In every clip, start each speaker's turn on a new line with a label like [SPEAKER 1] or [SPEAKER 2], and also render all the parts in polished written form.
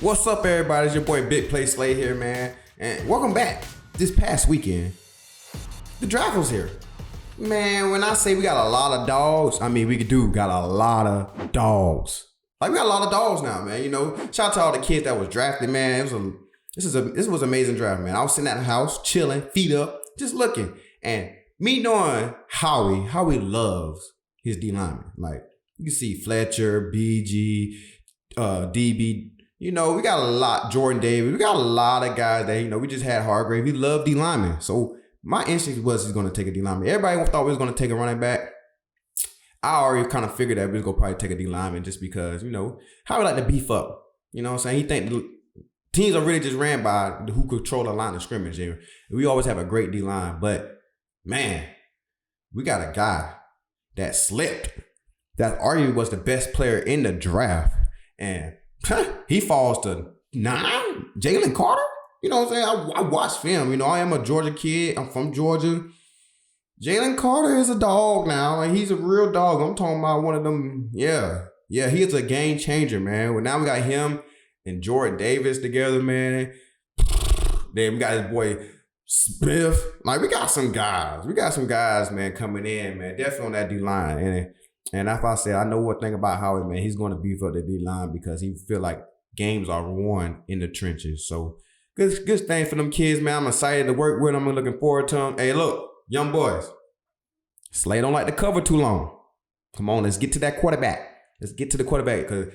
[SPEAKER 1] What's up, everybody? It's your boy Big Play Slay here, man. And welcome back. This past weekend, the draft was here. Man, when I say we got a lot of dogs, I mean, we got a lot of dogs. Like, we got a lot of dogs now, man. You know, shout out to all the kids that was drafted, man. This was an amazing draft, man. I was sitting at the house, chilling, feet up, just looking. And me knowing Howie loves his D lineman. Like, you can see Fletcher, BG, DB. You know, we got a lot, Jordan Davis. We got a lot of guys that, you know, we just had Hargrave. We love D linemen. So my instinct was he's going to take a D lineman. Everybody thought we was going to take a running back. I already kind of figured that we was going to probably take a D lineman just because, you know, how we like to beef up. You know what I'm saying? He think the teams are really just ran by who control the line of scrimmage. And we always have a great D line. But, man, we got a guy that slipped. That arguably was the best player in the draft. And he falls to 9. Jalen Carter? You know what I'm saying? I watch film. You know, I am a Georgia kid. I'm from Georgia. Jalen Carter is a dog now. Like, he's a real dog. I'm talking about one of them. Yeah, he is a game changer, man. Well, now we got him and Jordan Davis together, man. Then we got his boy Smith. Like, we got some guys. Man, coming in, man. Definitely on that D-line. And as I said, I know one thing about Howie, man. He's going to beef up the D-line because he feel like games are won in the trenches. So, good thing for them kids, man. I'm excited to work with them. I'm looking forward to them. Hey, look, young boys. Slay don't like to cover too long. Come on, let's get to that quarterback. Let's get to the quarterback because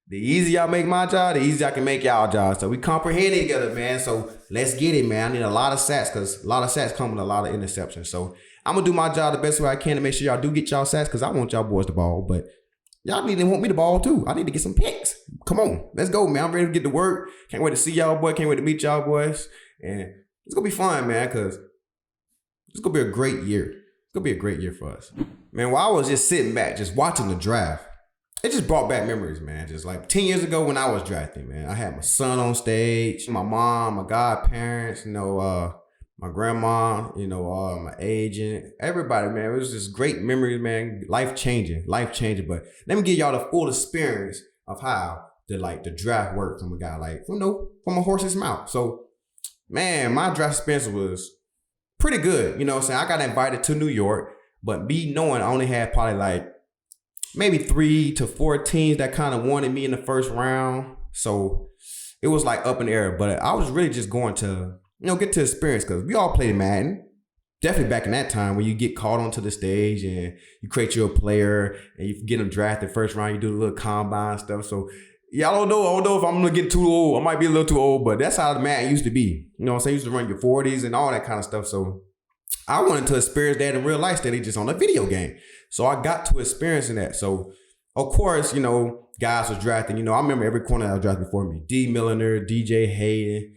[SPEAKER 1] the easier I make my job, the easier I can make y'all job. So we comprehend it together, man. So let's get it, man. I need a lot of sacks because a lot of sacks come with a lot of interceptions. So I'm going to do my job the best way I can to make sure y'all do get y'all sacks because I want y'all boys the ball. But y'all need to want me the ball too. I need to get some picks. Come on. Let's go, man. I'm ready to get to work. Can't wait to see y'all, boy. Can't wait to meet y'all, boys. And it's going to be fun, man, because it's going to be a great year. It's going to be a great year for us. Man, while I was just sitting back, just watching the draft, it just brought back memories, man. Just like 10 years ago when I was drafting, man. I had my son on stage, my mom, my godparents, you know, my grandma, you know, my agent, everybody, man. It was just great memories, man. Life changing. But let me give y'all the full experience of how the draft worked from a guy from a horse's mouth. So, man, my draft experience was pretty good. You know what I'm saying? I got invited to New York, but me knowing I only had probably maybe 3 to 4 teams that kind of wanted me in the first round. So it was up in the air. But I was really just going to, you know, get to experience because we all played Madden. Definitely back in that time when you get called onto the stage and you create your player and you get them drafted first round, you do a little combine stuff. So yeah, I don't know if I'm going to get too old. I might be a little too old, but that's how the Madden used to be. You know what I'm saying? You used to run your 40s and all that kind of stuff. So I wanted to experience that in real life instead of just on a video game. So I got to experiencing that. So, of course, you know, guys was drafting. You know, I remember every corner that was drafted before me. D. Milliner, DJ Hayden,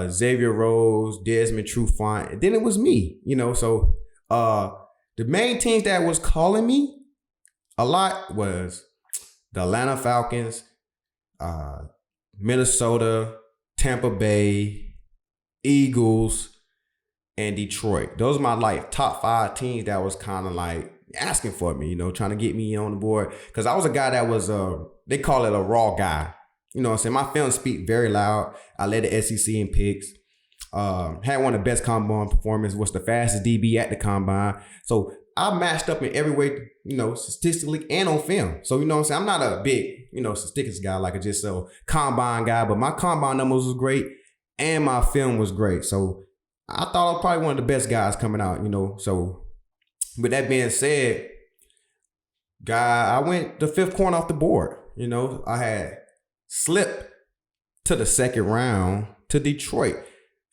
[SPEAKER 1] Xavier Rose, Desmond Trufant. And then it was me, you know. So the main teams that was calling me a lot was the Atlanta Falcons, Minnesota, Tampa Bay, Eagles, and Detroit. Those are my top 5 teams that was kind of asking for me, you know, trying to get me on the board. Because I was a guy that was, they call it a raw guy. You know what I'm saying? My film speak very loud. I led the SEC in picks. Had one of the best combine performances. Was the fastest DB at the combine. So I matched up in every way, you know, statistically and on film. So, you know what I'm saying? I'm not a big, you know, statistics guy just a combine guy. But my combine numbers was great and my film was great. So I thought I was probably one of the best guys coming out, you know. So with that being said, I went the 5th corner off the board. You know, I had slipped to the 2nd round to Detroit.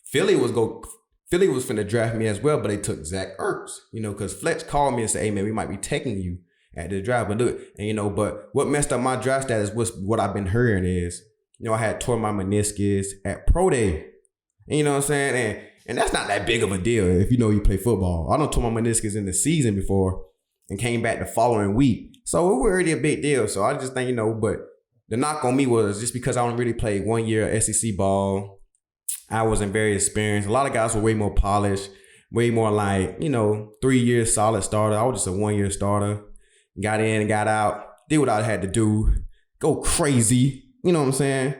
[SPEAKER 1] Philly was finna draft me as well, but they took Zach Ertz, you know, because Fletch called me and said, hey, man, we might be taking you at the draft. But look, and, you know, but what messed up my draft status was what I've been hearing is, you know, I had tore my meniscus at Pro Day. And, you know what I'm saying? And that's not that big of a deal if you know you play football. I done tore my meniscus in the season before and came back the following week. So it was already a big deal. So I just think, you know, but the knock on me was just because I only really played 1 year SEC ball. I wasn't very experienced. A lot of guys were way more polished, way more 3 years solid starter. I was just a 1 year starter. Got in and got out. Did what I had to do. Go crazy. You know what I'm saying?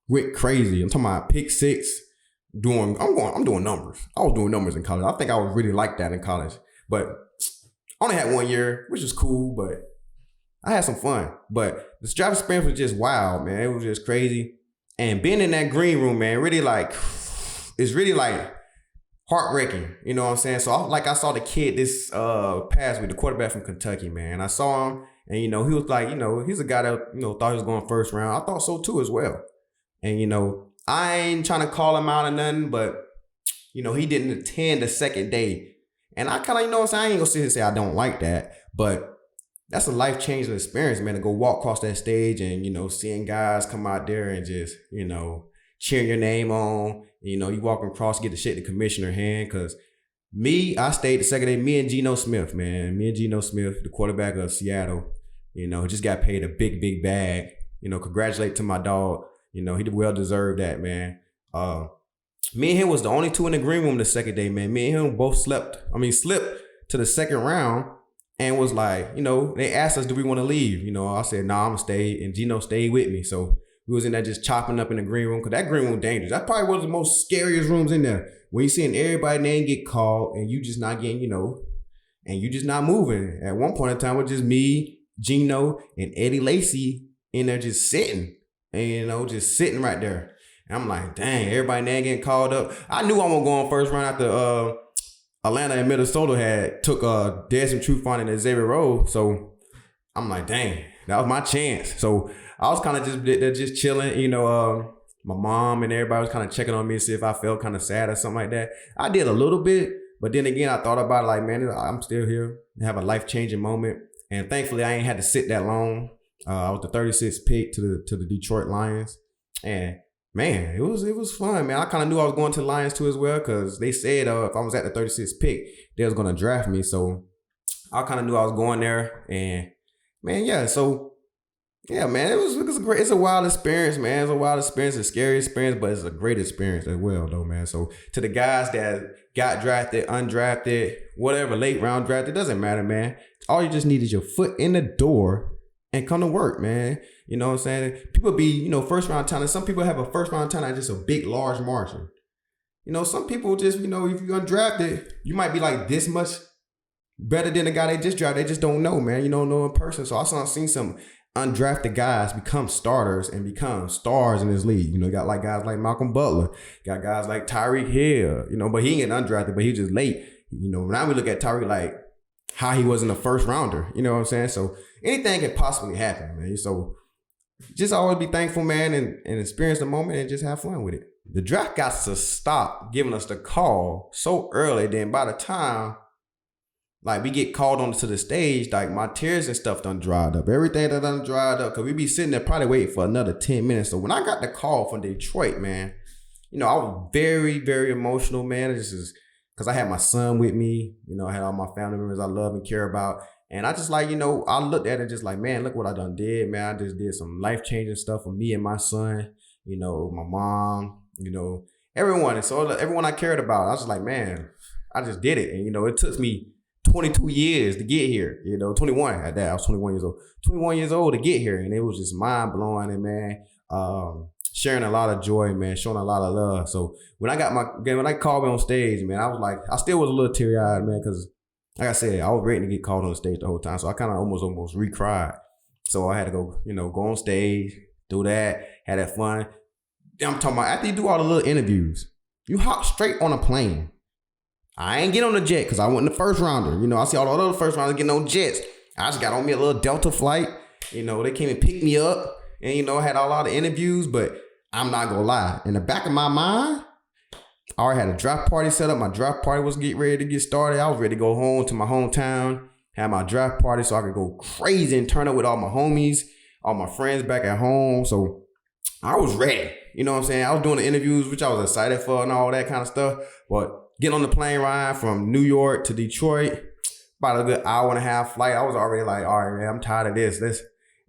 [SPEAKER 1] went crazy. I'm talking about pick six. I'm doing numbers. I was doing numbers in college. I think I was really like that in college. But I only had 1 year, which was cool, but I had some fun. But this draft experience was just wild, man. It was just crazy. And being in that green room, man, really like, it's really like heartbreaking. You know what I'm saying? So I saw the kid this past week, the quarterback from Kentucky, man. I saw him and, he was like, he's a guy that, thought he was going first round. I thought so too as well. And, I ain't trying to call him out or nothing, but, he didn't attend the second day. And I kind of, I ain't gonna sit here and say I don't like that, but that's a life-changing experience, man, to go walk across that stage and, seeing guys come out there and just, cheering your name on. You walking across, get to shake the commissioner hand. Because I stayed the second day, me and Geno Smith, the quarterback of Seattle, just got paid a big, big bag. Congratulate to my dog. He well deserved that, man. Me and him was the only two in the green room the second day, man. Me and him both slipped to the second round and was like, they asked us, do we want to leave? I said, nah, I'm going to stay. And Geno stayed with me. So we was in there just chopping up in the green room because that green room was dangerous. That probably was the most scariest rooms in there. When you seeing everybody's name get called and you just not getting, and you just not moving. At one point in time, it was just me, Geno, and Eddie Lacy in there just sitting. And, just sitting right there. And I'm like, dang, everybody name getting called up. I knew I wasn't going first round after Atlanta and Minnesota had took Dead Some Truth on and Xavier Rhodes. So I'm like, dang, that was my chance. So I was kind of just chilling. My mom and everybody was kind of checking on me to see if I felt kind of sad or something like that. I did a little bit, but then again, I thought about it like, man, I'm still here. I have a life-changing moment. And thankfully, I ain't had to sit that long. I was the 36th pick to the Detroit Lions. And man, it was fun, man. I kind of knew I was going to the Lions too as well because they said if I was at the 36th pick, they was going to draft me. So I kind of knew I was going there. And man, yeah. So yeah, man, it was great. It's a wild experience, man. It's a wild experience, a scary experience, but it's a great experience as well, though, man. So to the guys that got drafted, undrafted, whatever, late round drafted, it doesn't matter, man. All you just need is your foot in the door and come to work, man. You know what I'm saying? People be, first round talent. Some people have a first round talent just a big, large margin. Some people just, if you're undrafted, you might be like this much better than the guy they just drafted. They just don't know, man. You don't know in person. So I've seen some undrafted guys become starters and become stars in this league. You got like guys like Malcolm Butler, got guys like Tyreek Hill, but he ain't undrafted, but he just late. Now we look at Tyreek like how he was in the first rounder. You know what I'm saying? So anything can possibly happen, man. So just always be thankful, man, and experience the moment and just have fun with it. The draft got to stop giving us the call so early. Then by the time like we get called onto the stage, like my tears and stuff done dried up. Everything that done dried up because we be sitting there probably waiting for another 10 minutes. So when I got the call from Detroit, man, I was very, very emotional, man. This is because I had my son with me. I had all my family members I love and care about. And I just like, I looked at it just like, man, look what I done did, man. I just did some life-changing stuff for me and my son, my mom, everyone. And so everyone I cared about, I was just like, man, I just did it. And, it took me 22 years to get here, 21 at that. I was 21 years old. 21 years old to get here. And it was just mind-blowing. And, man, sharing a lot of joy, man, showing a lot of love. So when I called me on stage, man, I was like, I still was a little teary-eyed, man, because like I said, I was ready to get called on stage the whole time. So I kind of almost re-cried. So I had to go, go on stage, do that, had that fun. I'm talking about after you do all the little interviews, you hop straight on a plane. I ain't get on the jet because I wasn't the first rounder. I see all the other first rounders getting on jets. I just got on me a little Delta flight. They came and picked me up and, had a lot of interviews, but I'm not going to lie. In the back of my mind, I already had a draft party set up. My draft party was getting ready to get started. I was ready to go home to my hometown, have my draft party so I could go crazy and turn up with all my homies, all my friends back at home. So I was ready. You know what I'm saying? I was doing the interviews, which I was excited for and all that kind of stuff. But getting on the plane ride from New York to Detroit, about a good hour and a half flight, I was already like, all right, man, I'm tired of this.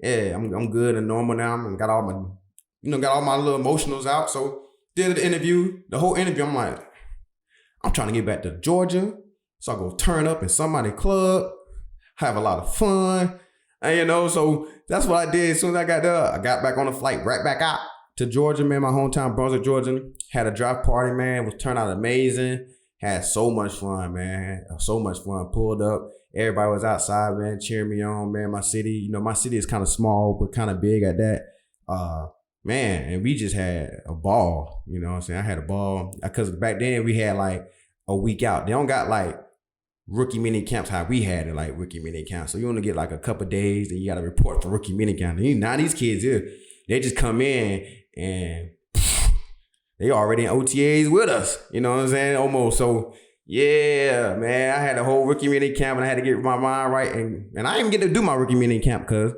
[SPEAKER 1] I'm good and normal now. I got all my little emotionals out. So did the interview, the whole interview, I'm like, I'm trying to get back to Georgia. So I go turn up in somebody's club, have a lot of fun. And, so that's what I did. As soon as I got there, I got back on the flight right back out. to Georgia, man, my hometown, Brunswick, Georgia. Had a draft party, man. It turned out amazing. Had so much fun, man. So much fun. Pulled up. Everybody was outside, man, cheering me on, man. My city, my city is kind of small, but kind of big at that. Man, and we just had a ball. You know what I'm saying? I had a ball. Because back then we had like a week out. They don't got like rookie mini camps how we had it, like rookie mini camps. So you only get like a couple of days, and you got to report for rookie mini camp. And now these kids here, they just come in and they already in OTAs with us. You know what I'm saying? Almost. So yeah, man, I had a whole rookie mini camp, and I had to get my mind right. And I didn't get to do my rookie mini camp because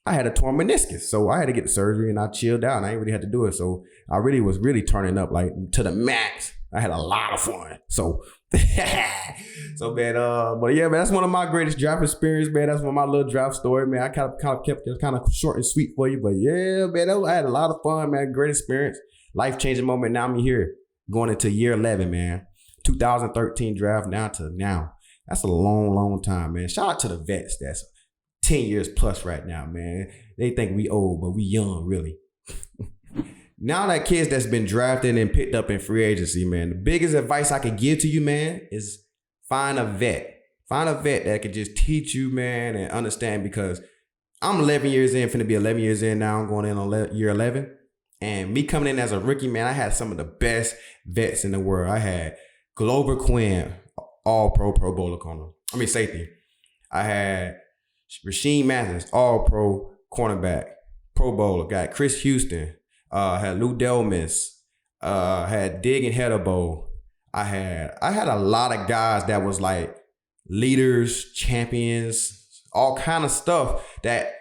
[SPEAKER 1] I had a torn meniscus. So I had to get the surgery, and I chilled out. And I ain't really had to do it. So I really was turning up like to the max. I had a lot of fun. So man, but yeah, man, that's one of my greatest draft experience, man. That's one of my little draft story, man. I kind of kept it kind of short and sweet for you, but yeah, man, I had a lot of fun, man. Great experience, life-changing moment. Now I'm here going into year 11, man. 2013 draft now to now. That's a long, long time, man. Shout out to the vets. That's 10 years plus right now, man. They think we old, but we young, really. Now that kids that's been drafted and picked up in free agency, man, the biggest advice I could give to you, man, is find a vet. Find a vet that can just teach you, man, and understand, because I'm 11 years in, finna be 11 years in now. I'm going in on year 11. And me coming in as a rookie, man, I had some of the best vets in the world. I had Glover Quinn, all-pro Pro Bowler corner. Safety. I had Rasheem Mathis, all-pro cornerback, Pro Bowler. Got Chris Houston. Had Lou Delmis, had Dig and Hedabo. I had a lot of guys that was like leaders, champions, all kind of stuff that,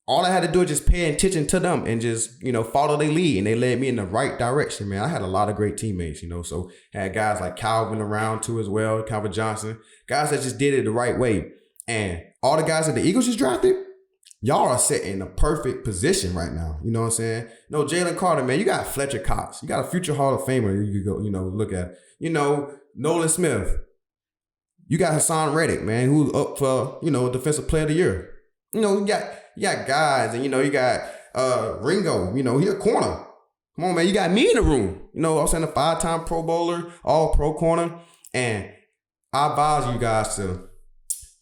[SPEAKER 1] all I had to do is just pay attention to them and just, follow their lead. And they led me in the right direction, man. I had a lot of great teammates, so had guys like Calvin around too as well, Calvin Johnson, guys that just did it the right way. And all the guys that the Eagles just drafted, y'all are set in a perfect position right now. You know what I'm saying? Jalen Carter, man, you got Fletcher Cox. You got a future Hall of Famer you could go, look at. Nolan Smith. You got Hassan Reddick, man, who's up for, Defensive Player of the Year. You got guys, and, you got Ringo, he a corner. Come on, man, you got me in the room. I'm saying a 5-time Pro Bowler, all-pro corner. And I advise you guys to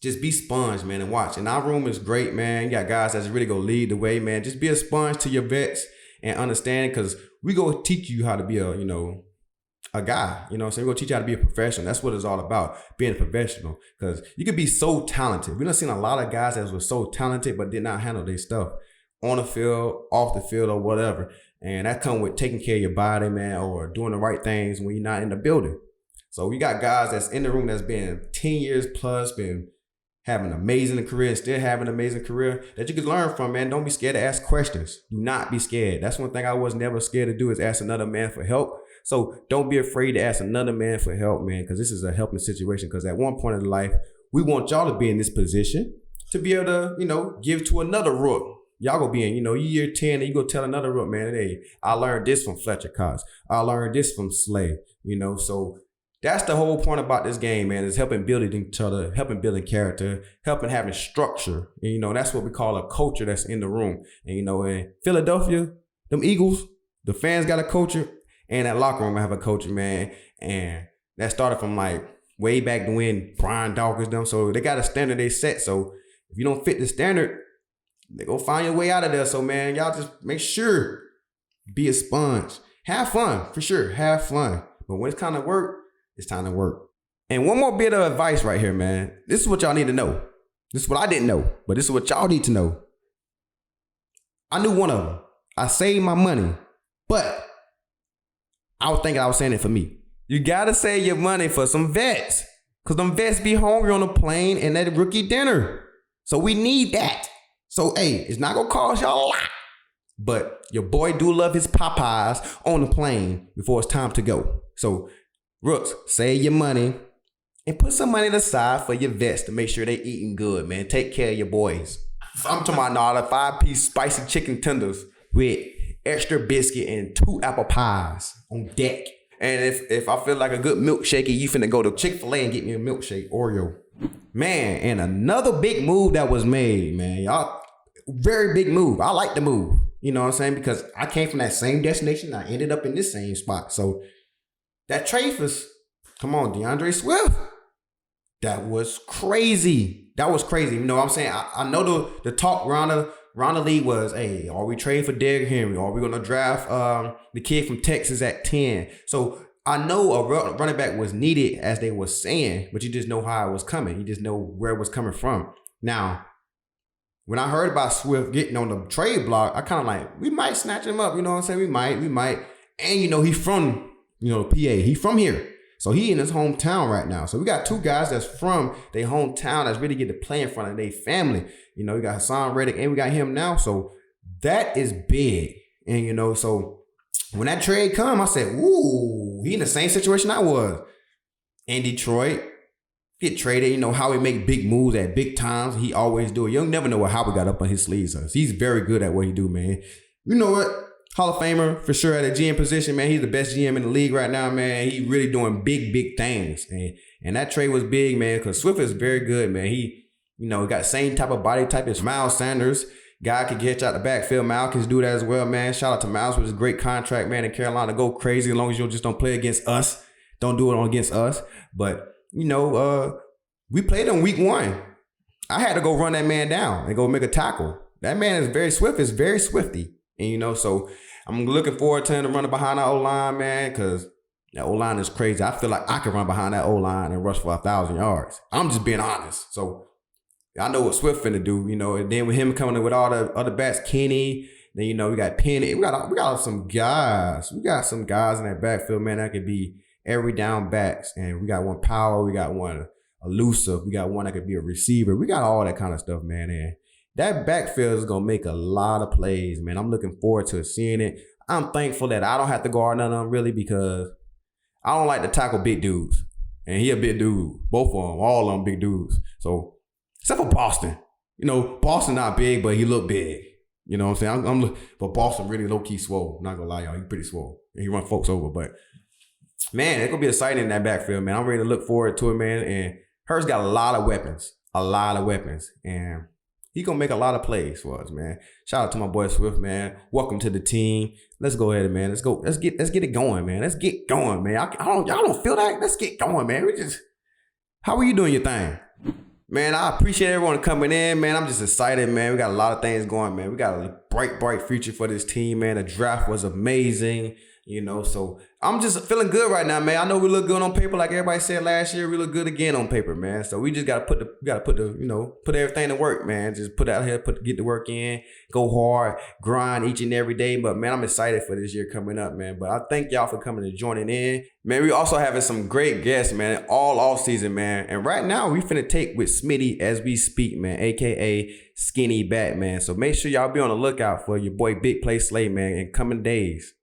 [SPEAKER 1] just be sponge, man, and watch. And our room is great, man. You got guys that's really going to lead the way, man. Just be a sponge to your vets and understand, because we going to teach you how to be a guy. We're going to teach you how to be a professional. That's what it's all about, being a professional. Because you could be so talented. We done seen a lot of guys that were so talented but did not handle their stuff on the field, off the field, or whatever. And that come with taking care of your body, man, or doing the right things when you're not in the building. So we got guys that's in the room that's been 10 years plus, been having an amazing career and still having an amazing career that you can learn from, man. Don't be scared to ask questions. Do not be scared. That's one thing I was never scared to do, is ask another man for help. So don't be afraid to ask another man for help, man, because this is a helping situation. Because at one point in life, we want y'all to be in this position to be able to, give to another rook. Y'all gonna be in, year 10, and you go tell another rook, man, hey, I learned this from Fletcher Cox. I learned this from Slay, so that's the whole point about this game, man, is helping building each other, helping building character, helping having structure. And, that's what we call a culture that's in the room. And, in Philadelphia, them Eagles, the fans got a culture, and that locker room have a culture, man. And that started from like way back when Brian Dawkins them. So they got a standard they set. So if you don't fit the standard, they go find your way out of there. So, man, y'all just make sure, be a sponge. Have fun, for sure. Have fun. But when it's time to work, it's time to work. And one more bit of advice right here, man. This is what y'all need to know. This is what I didn't know, but this is what y'all need to know. I knew one of them. I saved my money, but I was thinking I was saying it for me. You got to save your money for some vets, because them vets be hungry on the plane and that rookie dinner. So we need that. So, hey, it's not going to cost y'all a lot, but your boy do love his Popeyes on the plane before it's time to go. So, rooks, save your money and put some money aside for your vets to make sure they eating good, man. Take care of your boys. I'm talking about the 5-piece spicy chicken tenders with extra biscuit and 2 apple pies on deck. And if I feel like a good milkshake, you finna go to Chick-fil-A and get me a milkshake, Oreo. Man, and another big move that was made, man. Y'all, very big move. I like the move. You know what I'm saying? Because I came from that same destination. I ended up in this same spot. So that trade was, come on, DeAndre Swift. That was crazy. That was crazy. You know what I'm saying? I know the talk around the league was, hey, are we trading for Derrick Henry? Are we going to draft the kid from Texas at 10? So I know a running back was needed, as they were saying, but you just know how it was coming. You just know where it was coming from. Now, when I heard about Swift getting on the trade block, I kind of like, we might snatch him up. You know what I'm saying? We might. And, you know, he's from, you know, PA. He's from here. So he in his hometown right now. So we got two guys that's from their hometown that's really get to play in front of their family. You know, we got Hassan Reddick and we got him now. So that is big. And, you know, so when that trade come, I said, ooh, he in the same situation I was. In Detroit, get traded. You know, how he make big moves at big times. He always do it. You'll never know what Howard got up on his sleeves. He's very good at what he do, man. You know what? Hall of Famer for sure at a GM position, man. He's the best GM in the league right now, man. He really doing big things. And that trade was big, man, because Swift is very good, man. He, you know, got the same type of body type as Miles Sanders. Guy can get out the backfield. Miles can do that as well, man. Shout out to Miles with his great contract, man, in Carolina. Go crazy as long as you just don't play against us. Don't do it against us. But, you know, we played him week 1. I had to go run that man down and go make a tackle. That man is very swifty. And, you know, so I'm looking forward to him to running behind that O-line, man, because that O-line is crazy. I feel like I can run behind that O-line and rush for 1,000 yards. I'm just being honest. So I know what Swift finna do, you know, and then with him coming in with all the other backs, Kenny, then, you know, we got Penny. We got some guys. We got some guys in that backfield, man, that could be every down backs. And we got one power. We got one elusive. We got one that could be a receiver. We got all that kind of stuff, man. And that backfield is going to make a lot of plays, man. I'm looking forward to seeing it. I'm thankful that I don't have to guard none of them, really, because I don't like to tackle big dudes. And he a big dude. Both of them, all of them big dudes. So, except for Boston. You know, Boston not big, but he look big. You know what I'm saying? But Boston really low-key swole. Not going to lie, y'all. He pretty swole. And he run folks over. But, man, it's going to be exciting in that backfield, man. I'm ready to look forward to it, man. And Hurts got a lot of weapons. And he gonna make a lot of plays for us, man. Shout out to my boy Swift, man. Welcome to the team. Let's go ahead, man. Let's go. Let's get it going, man. Let's get going, man. Y'all don't feel that? Let's get going, man. How are you doing your thing? Man, I appreciate everyone coming in, man. I'm just excited, man. We got a lot of things going, man. We got a bright future for this team, man. The draft was amazing, you know, so I'm just feeling good right now, man. I know we look good on paper, like everybody said last year. We look good again on paper, man. So we just gotta put everything to work, man. Just put out here, get the work in, go hard, grind each and every day. But man, I'm excited for this year coming up, man. But I thank y'all for coming and joining in, man. We also having some great guests, man, all off season, man. And right now we finna take with Smitty as we speak, man, aka Skinny Bat, man. So make sure y'all be on the lookout for your boy Big Play Slay, man, in coming days.